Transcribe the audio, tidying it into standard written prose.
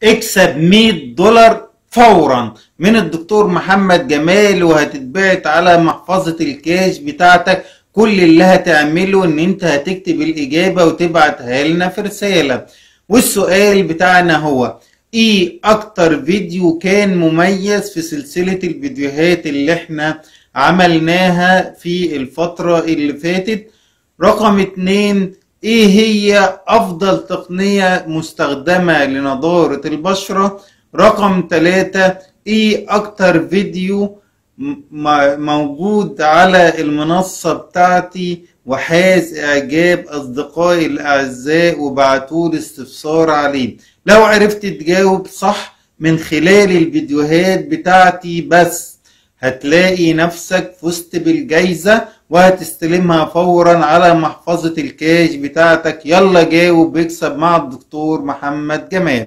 اكسب $100 فورا من الدكتور محمد جمال، وهتتبعت على محفظة الكاش بتاعتك. كل اللي هتعمله ان انت هتكتب الاجابة وتبعتها لنا في رسالة. والسؤال بتاعنا هو ايه اكتر فيديو كان مميز في سلسلة الفيديوهات اللي احنا عملناها في الفترة اللي فاتت؟ رقم 2، ايه هي افضل تقنية مستخدمة لنضارة البشرة؟ رقم 3، ايه اكتر فيديو موجود على المنصة بتاعتي وحاز اعجاب اصدقائي الاعزاء وبعتولي استفسار عليه؟ لو عرفت تجاوب صح من خلال الفيديوهات بتاعتي بس هتلاقي نفسك فزت بالجايزة وهتستلمها فورا على محفظة الكاش بتاعتك. يلا جاوب واكسب مع الدكتور محمد جمال.